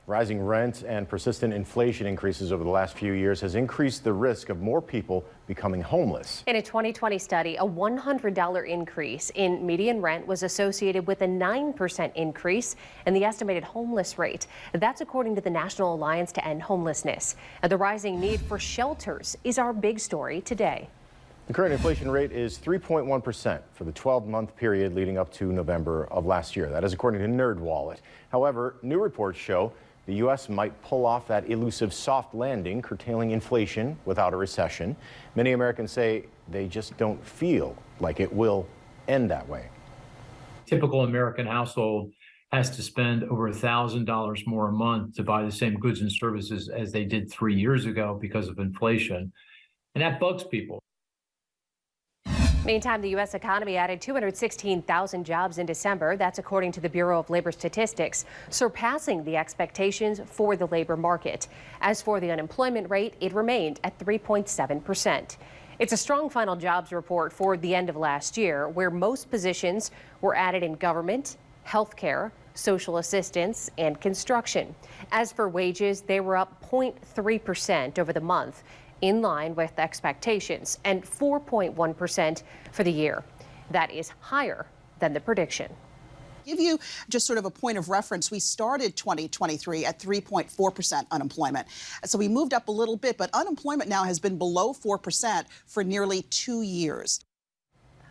Rising rent and persistent inflation increases over the last few years has increased the risk of more people becoming homeless. In a 2020 study, a $100 increase in median rent was associated with a 9% increase in the estimated homeless rate. That's according to the National Alliance to End Homelessness. And the rising need for shelters is our big story today. The current inflation rate is 3.1% for the 12-month period leading up to November of last year. That is according to NerdWallet. However, new reports show the U.S. might pull off that elusive soft landing, curtailing inflation without a recession. Many Americans say they just don't feel like it will end that way. Typical American household has to spend over $1,000 more a month to buy the same goods and services as they did 3 years ago because of inflation. And that bugs people. Meantime, the U.S. economy added 216,000 jobs in December. That's according to the Bureau of Labor Statistics, surpassing the expectations for the labor market. As for the unemployment rate, it remained at 3.7%. It's a strong final jobs report for the end of last year, where most positions were added in government, healthcare, social assistance, and construction. As for wages, they were up 0.3% over the month, in line with expectations, and 4.1% for the year. That is higher than the prediction. Give you just sort of a point of reference. We started 2023 at 3.4% unemployment. So we moved up a little bit, but unemployment now has been below 4% for nearly 2 years.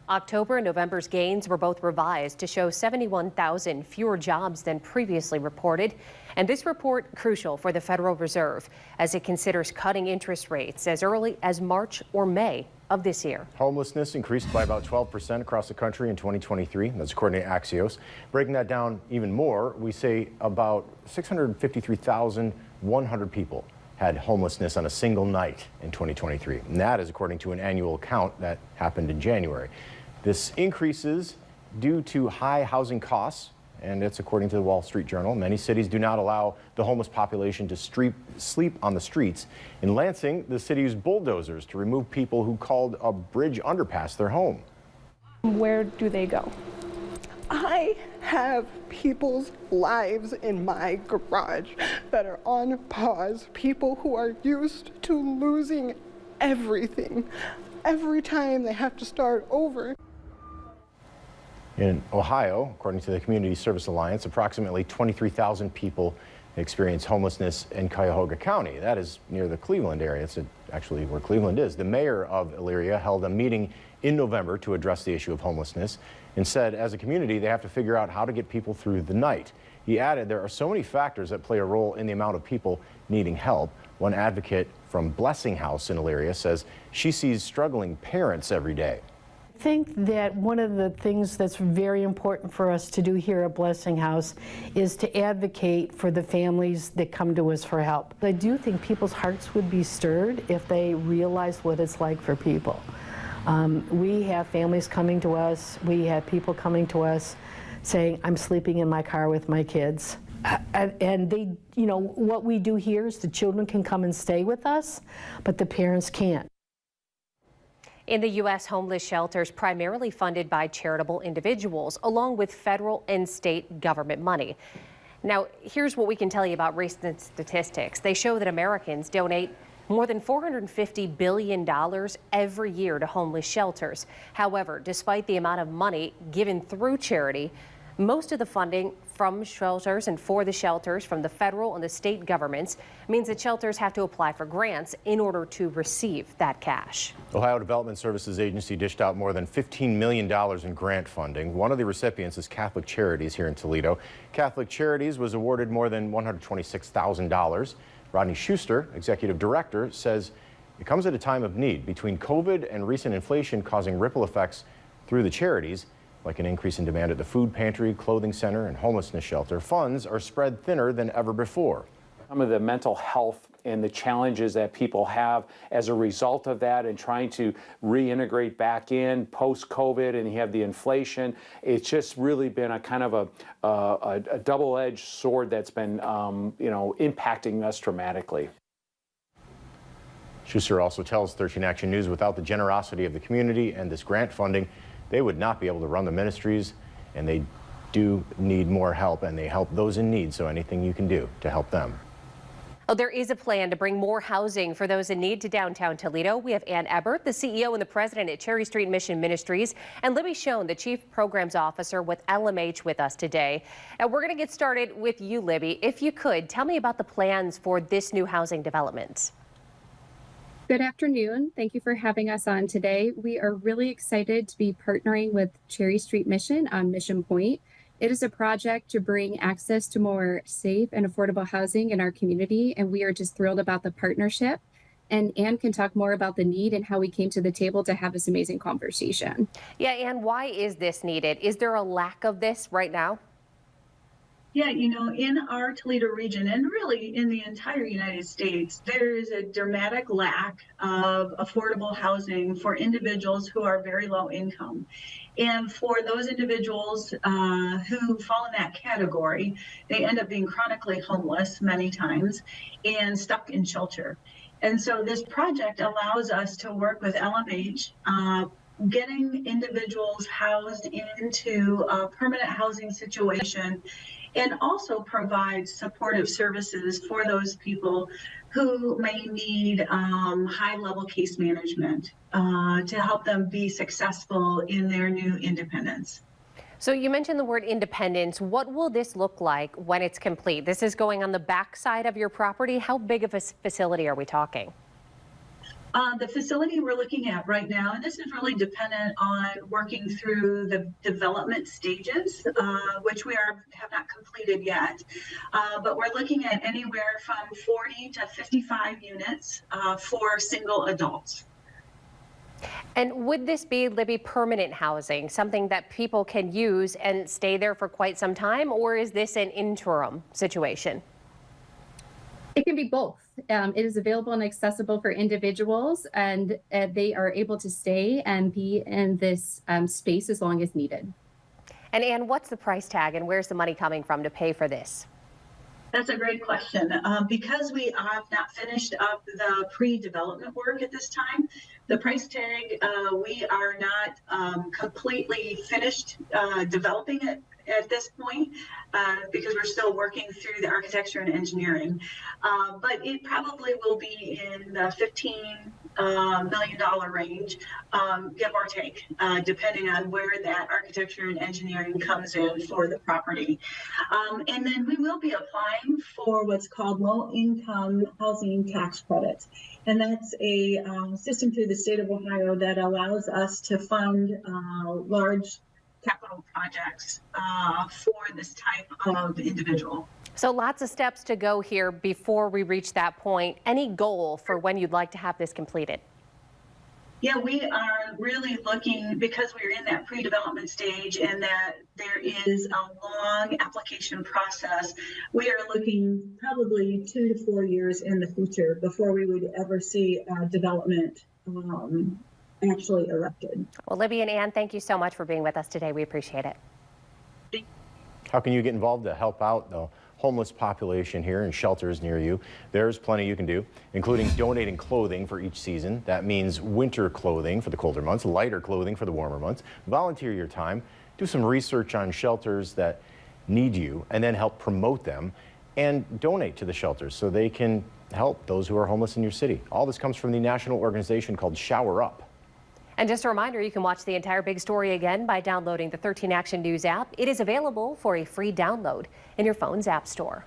October and November's gains were both revised to show 71,000 fewer jobs than previously reported. And this report crucial for the Federal Reserve as it considers cutting interest rates as early as March or May of this year. Homelessness increased by about 12% across the country in 2023. That's according to Axios. Breaking that down even more, we say about 653,100 people had homelessness on a single night in 2023. And that is according to an annual count that happened in January. This increases due to high housing costs, and it's according to the Wall Street Journal. Many cities do not allow the homeless population to sleep on the streets. In Lansing, the city used bulldozers to remove people who called a bridge underpass their home. Where do they go? I have people's lives in my garage that are on pause, people who are used to losing everything. Every time they have to start over. In Ohio, according to the Community Service Alliance, approximately 23,000 people experience homelessness in Cuyahoga County. That is near the Cleveland area. It's actually where Cleveland is. The mayor of Elyria held a meeting in November to address the issue of homelessness and said as a community they have to figure out how to get people through the night. He added there are so many factors that play a role in the amount of people needing help. One advocate from Blessing House in Elyria says she sees struggling parents every day. I think that one of the things that's very important for us to do here at Blessing House is to advocate for the families that come to us for help. I do think people's hearts would be stirred if they realized what it's like for people. We have families coming to us, we have people coming to us saying, I'm sleeping in my car with my kids. And they, you know, what we do here is the children can come and stay with us, but the parents can't. In the U.S., homeless shelters primarily funded by charitable individuals, along with federal and state government money. Now, here's what we can tell you about recent statistics. They show that Americans donate more than $450 billion every year to homeless shelters. However, despite the amount of money given through charity, most of the funding from shelters and for the shelters from the federal and the state governments means that shelters have to apply for grants in order to receive that cash. Ohio Development Services Agency dished out more than $15 million in grant funding. One of the recipients is Catholic Charities here in Toledo. Catholic Charities was awarded more than $126,000. Rodney Schuster, executive director, says it comes at a time of need between COVID and recent inflation causing ripple effects through the charities, like an increase in demand at the food pantry, clothing center, and homelessness shelter. Funds are spread thinner than ever before. Some of the mental health and the challenges that people have as a result of that and trying to reintegrate back in post-COVID, and you have the inflation. It's just really been a kind of a double-edged sword that's been impacting us dramatically. Schuster also tells 13 Action News without the generosity of the community and this grant funding, they would not be able to run the ministries, and they do need more help, and they help those in need, so anything you can do to help them. Oh, there is a plan to bring more housing for those in need to downtown Toledo. We have Ann Ebert, the CEO and the president at Cherry Street Mission Ministries, and Libby Schoen, the chief programs officer with LMH, with us today. Now, we're going to get started with you, Libby. If you could, tell me about the plans for this new housing development. Good afternoon. Thank you for having us on today. We are really excited to be partnering with Cherry Street Mission on Mission Point. It is a project to bring access to more safe and affordable housing in our community, and we are just thrilled about the partnership. And Ann can talk more about the need and how we came to the table to have this amazing conversation. Yeah, Ann, why is this needed? Is there a lack of this right now? Yeah, in our Toledo region and really in the entire United States, there is a dramatic lack of affordable housing for individuals who are very low income. And for those individuals who fall in that category, they end up being chronically homeless many times and stuck in shelter. And so this project allows us to work with LMH, getting individuals housed into a permanent housing situation, and also provide supportive services for those people who may need high-level case management to help them be successful in their new independence. So you mentioned the word independence. What will this look like when it's complete? This is going on the back side of your property. How big of a facility are we talking? The facility we're looking at right now, and this is really dependent on working through the development stages, which we have not completed yet, but we're looking at anywhere from 40 to 55 units for single adults. And would this be, Libby, permanent housing, something that people can use and stay there for quite some time, or is this an interim situation? It can be both. It is available and accessible for individuals, and they are able to stay and be in this space as long as needed. And Ann, what's the price tag and where's the money coming from to pay for this? That's a great question. Because we have not finished up the pre-development work at this time, the price tag, we are not completely finished developing it at this point because we're still working through the architecture and engineering. But it probably will be in the $15 million range, give or take, depending on where that architecture and engineering comes in for the property. And then we will be applying for what's called low-income housing tax credits. And that's a system through the state of Ohio that allows us to fund large capital projects for this type of individual. So lots of steps to go here before we reach that point. Any goal for when you'd like to have this completed? Yeah, we are really looking, because we're in that pre-development stage and that there is a long application process, we are looking probably 2 to 4 years in the future before we would ever see development actually erected. Well, Libby and Ann, thank you so much for being with us today. We appreciate it. How can you get involved to help out the homeless population here in shelters near you? There's plenty you can do, including donating clothing for each season. That means winter clothing for the colder months, lighter clothing for the warmer months. Volunteer your time, do some research on shelters that need you, and then help promote them, and donate to the shelters so they can help those who are homeless in your city. All this comes from the national organization called Shower Up. And just a reminder, you can watch the entire big story again by downloading the 13 Action News app. It is available for a free download in your phone's app store.